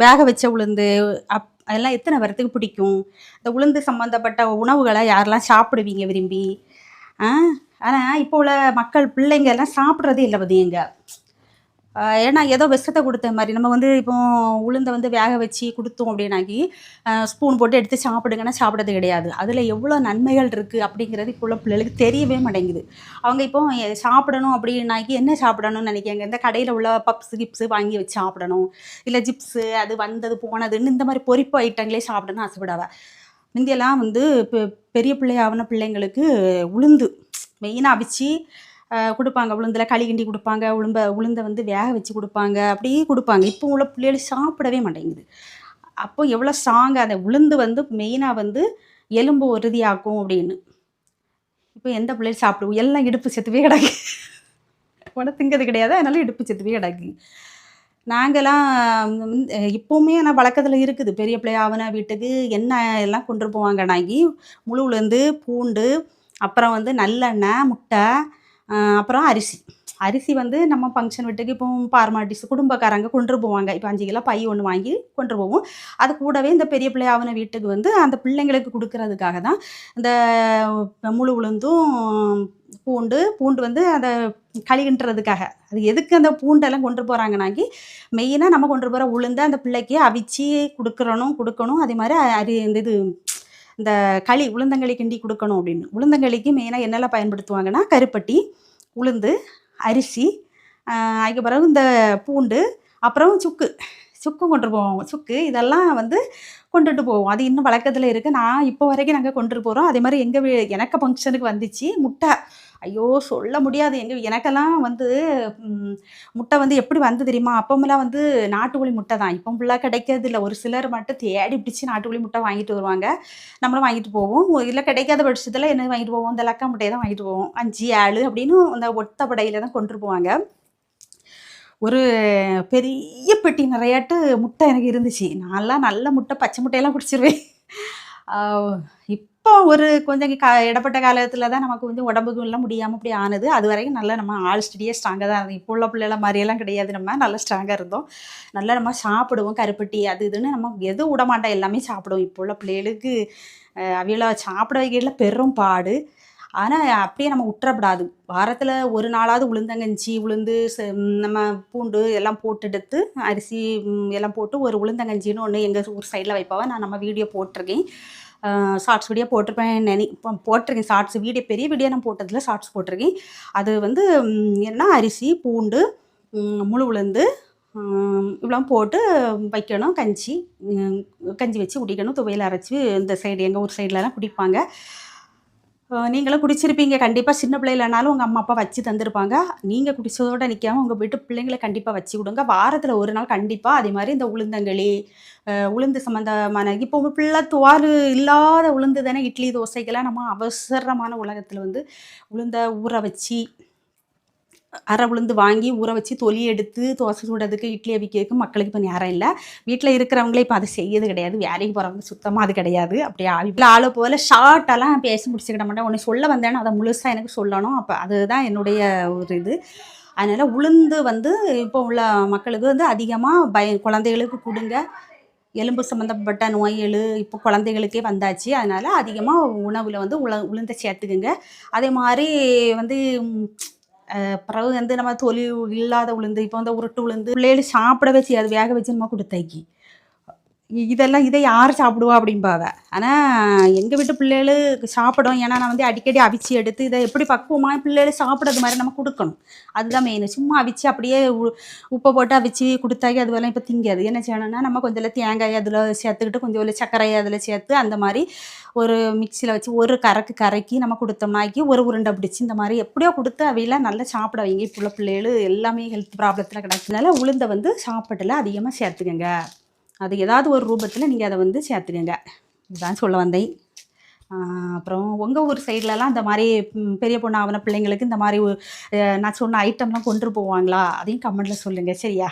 வேக வச்ச உளுந்து அதெல்லாம் எத்தனை பேர்த்துக்கு பிடிக்கும்? இந்த உளுந்து சம்மந்தப்பட்ட உணவுகள யாரெல்லாம் சாப்பிடுவீங்க விரும்பி? ஆ ஆனா, இப்போ உள்ள மக்கள் பிள்ளைங்க எல்லாம் சாப்பிடுறதே இல்ல பாத்தீங்க. ஏன்னா ஏதோ விஷத்த குடுத்த மாரி. நம்ம வந்து இப்போ உளுந்த வந்து வேக வச்சு குடுத்தோம் அப்படின்னாக்கி, ஸ்பூன் போட்டு எடுத்து சாப்பிடுங்கன்னா சாப்பிடுறது கிடையாது. அதில எவ்வளோ நன்மைகள் இருக்கு அப்படிங்கிறது இப்போ உள்ள பிள்ளைகளுக்கு தெரியவே மாட்டேங்குது. அவங்க இப்போ சாப்பிடணும் அப்படின்னாக்கி என்ன சாப்பிடணும்னு நினைக்காங்க? இந்த கடையில உள்ள பப்ஸ், கிப்ஸு வாங்கி வச்சு சாப்பிடணும். இல்ல ஜிப்ஸு அது வந்தது போனதுன்னு இந்த மாரி பொரிப்பு ஐட்டங்களே சாப்பிடணும்னு ஆசைப்படுவ. முந்தியெல்லாம் வந்து பெரிய பிள்ளையாவன பிள்ளைங்களுக்கு உளுந்து மெயினா அவிச்சு குடுப்பாங்க. உளுந்துல களி கிண்டி குடுப்பாங்க. உளுந்த வந்து வேக வச்சு குடுப்பாங்க. அப்படியே குடுப்பாங்க. இப்போ உள்ள பிள்ளைகள் சாப்பிடவே மாட்டேங்குது. அப்போ எவ்வளோ ஸ்ட்ராங்கா அந்த உளுந்து வந்து மெயினா வந்து எலும்பு உறுதியாக்கும் அப்படின்னு. இப்போ எந்த பிள்ளைகள் சாப்பிடுவோம்? எல்லாம் இடுப்பு செத்துவே கிடக்கு. உன திங்கிறது கிடையாது. அதனால இடுப்பு செத்துவே கிடக்கு. நாங்கலாம் இப்பவுமே ஆனா வழக்கத்துல இருக்குது. பெரிய பிள்ளையாவன வீட்டுக்கு எண்ணெய் எல்லாம் கொண்டு போவாங்கனாக்கி, முழு உளுந்து, பூண்டு, அப்புறம் வந்து நல்லெண்ணெய், முட்டை, அப்புறம் அரிசி. அரிசி வந்து நம்ம ஃபங்க்ஷன் வீட்டுக்கு இப்போ பார்மாலிட்டீஸ் குடும்பக்காரங்க கொண்டு போவாங்க. இப்போ 5 கிலோ பை ஒண்ணு வாங்கி கொண்டு போவோம். அது கூடவே இந்த பெரிய பிள்ளையாவன வீட்டுக்கு வந்து அந்த பிள்ளைங்களுக்கு குடுக்குறதுக்காக தான் இந்த முழு உளுந்தும், பூண்டு வந்து அத களி கிண்டுறதுக்காக. அது எதுக்கு அந்த பூண்டெல்லாம் கொண்டு போறாங்கனாக்கி, மெயினா நம்ம கொண்டு போற உளுந்த அந்த பிள்ளைக்கு அவிச்சு குடுக்கணும். அதே மாரி இந்த களி உளுந்தங்களி கிண்டி குடுக்கணும் அப்படின்னு. உளுந்தங்களிக்கு மெயினா என்னெல்லாம் பயன்படுத்துவாங்கன்னா, கருப்பட்டி, உளுந்து, அரிசி, அதுக்கு பிறகு இந்த பூண்டு, அப்புறம் சுக்கும் கொண்டு போவோம். சுக்கு இதெல்லாம் வந்து கொண்டுட்டு போவோம். அது இன்னும் வழக்கத்துல இருக்கு. நான் இப்போ வரைக்கும் நாங்க கொண்டுட்டு போறோம். அதே மாரி எனக்கு ஃபங்க்ஷனுக்கு வந்துச்சு முட்டை. ஐயோ! சொல்ல முடியாது. எனக்கெல்லாம் வந்து முட்டை வந்து எப்படி வந்து தெரியுமா? அப்போமெல்லாம் வந்து நாட்டுக்கோழி முட்டை தான். இப்போ ஃபுல்லா கிடைக்கிறதில்ல. ஒரு சிலர் மட்டும் தேடி பிடிச்சு நாட்டுக்கோழி முட்டை வாங்கிட்டு வருவாங்க. நம்மளும் வாங்கிட்டு போவோம். இல்ல கிடைக்காத பட்சத்துல என்ன வாங்கிட்டு போவோம்? இந்த லக்கா முட்டைய தான் வாங்கிட்டு போவோம். 5, 7 அப்படின்னு அந்த ஒத்த படையில தான் கொண்டுட்டு போவாங்க. ஒரு பெரிய பெட்டி நெறையாட்டு முட்டை எனக்கு இருந்துச்சு. நான்லாம் நல்ல முட்டை, பச்சை முட்டையெல்லாம் குடிச்சிருவேன். ஆ இப்போ ஒரு கொஞ்சம் இடைப்பட்ட காலத்துல தான் நமக்கு கொஞ்சம் உடம்புக்கு எல்லாம் முடியாம இப்படி ஆனது. அதுவரைக்கும் நல்லா நம்ம ஆள் ஸ்டடியா ஸ்ட்ராங்கா தான் இருந்தோம். இப்போ உள்ள பிள்ளைகள மாரியெல்லாம் கிடையாது நம்ம. நல்லா ஸ்ட்ராங்கா இருந்தோம். நல்லா நம்ம சாப்பிடுவோம். கருப்பட்டி அது இதுன்னு நம்ம எதுவும் விடமாட்டோம். எல்லாமே சாப்பிடுவோம். இப்போ உள்ள பிள்ளைகளுக்கு அவியல சாப்பிட வைக்கிறதுல பெரும் பாடு. ஆனா, அப்படியே நம்ம உட்றக்கூடாது. வாரத்துல ஒரு நாளாவது உளுந்தங்கஞ்சி, உளுந்து நம்ம பூண்டு எல்லாம் போட்டு எடுத்து, அரிசி எல்லாம் போட்டு ஒரு உளுந்தங்கஞ்சின்னு ஒண்ணு எங்க ஊர் சைடுல வைப்பாவ. நான் நம்ம வீடியோ போட்டிருக்கேன். ஷார்ட்ஸ் வீடியோ போட்டிருப்பேன் போட்டிருக்கேன் ஷார்ட்ஸ் வீடியோ பெரிய வீடியோ நான் போட்டதில்ல. ஷார்ட்ஸ் போட்டிருக்கேன். அது வந்து என்ன அரிசி, பூண்டு, முழு உளுந்து இவ்வளோ போட்டு வைக்கணும். கஞ்சி வச்சு குடிக்கணும். துவையல் அரைச்சு இந்த சைடு எங்க ஊர் சைடுலலாம் குடிப்பாங்க. நீங்களும் குடிச்சிருப்பீங்க. கண்டிப்பா சின்ன பிள்ளைலனாலும் உங்க அம்மா, அப்பா வச்சு தந்திருப்பாங்க. நீங்க குடிச்சதோட நிக்காம உங்க வீட்டு பிள்ளைங்கள கண்டிப்பா வச்சு குடுங்க. வாரத்துல ஒரு நாள் கண்டிப்பா அதே மாரி இந்த உளுந்தங்களி, உளுந்து சம்மந்தமான இப்போ ஃபுல்லா துவாறு இல்லாத உளுந்து தானே இட்லி, தோசைக்கெல்லாம் நம்ம அவசரமான உலகத்துல வந்து உளுந்த ஊற வச்சு அரை உளுந்து வாங்கி ஊற வச்சு தொலி எடுத்து தோசை சுடுறதுக்கு, இட்லி அவிக்கிறதுக்கு மக்களுக்கு இப்போ நேரம் இல்ல. வீட்ல இருக்கிறவங்களே இப்போ அத செய்யறது கிடையாது. வேலைக்கு போறவங்க சுத்தமா அது கிடையாது. அப்படியே ஆளு போல ஷார்ட்டாலாம் பேசி முடிச்சுக்கிட மாட்டேன். ஒண்ணு சொல்ல வந்தேன்னா அத முழுசா எனக்கு சொல்லணும். அப்ப அதுதான் என்னுடைய ஒரு இது. அதனால உளுந்து வந்து இப்போ உள்ள மக்களுக்கு வந்து அதிகமா குழந்தைகளுக்கு குடுங்க. எலும்பு சம்மந்தப்பட்ட நோய்களு இப்போ குழந்தைகளுக்கே வந்தாச்சு. அதனால அதிகமா உணவுல வந்து உளுந்த சேர்த்துக்குங்க. அதே மாரி வந்து பிறகு வந்து நம்ம தொலி இல்லாத உளுந்து, இப்போ வந்து உருட்டு உளுந்து பிள்ளைகள் சாப்பிடவே செய்யாது. வேக வச்சு நம்ம குடுத்தாக்கி. இதை யார் சாப்பிடுவா அப்படிம்பாவ. ஆனா எங்க வீட்டு பிள்ளைகளு சாப்பிடும். ஏன்னா நான் வந்து அடிக்கடி அவிச்சு எடுத்து இதை எப்படி பக்குவமா பிள்ளைகள் சாப்பிடுறது மாரி நம்ம குடுக்கணும். அதுதான் மெயினு. சும்மா அவிச்சு அப்படியே உப்ப போட்டு அவிச்சு குடுத்தாக்கி அதுவெல்லாம் இப்போ திங்காது. என்ன செய்யணும்னா நம்ம கொஞ்சம் தேங்காய் அதில சேர்த்துக்கிட்டு, கொஞ்சம் சர்க்கரை அதில சேர்த்து அந்த மாரி ஒரு மிக்ஸியில வச்சு ஒரு கறக்கி நம்ம குடுத்தோம்னாக்கி ஒரு உருண்டை பிடிச்சு இந்த மாரி எப்படியோ குடுத்து அவையெல்லாம் நல்லா சாப்பிட வைங்க. இப்போ உள்ள பிள்ளைகளு எல்லாமே ஹெல்த் ப்ராப்ளத்துல கிடக்கிறதுனால உளுந்த வந்து சாப்பாட்டுல அதிகமா சேர்த்துக்கங்க. அது ஏதாவது ஒரு ரூபத்துல நீங்க அத வந்து சேர்த்துக்கங்க. இதுதான் சொல்ல வந்தேன். அப்புறம் உங்க ஊர் சைட்லலாம் இந்த மாரி பெரிய பொண்ணு ஆவன பிள்ளைங்களுக்கு இந்த மாரி நான் சொன்ன ஐட்டம்லாம் கொண்டு போவாங்களா? அதையும் கமெண்ட்ல சொல்லுங்க. சரியா?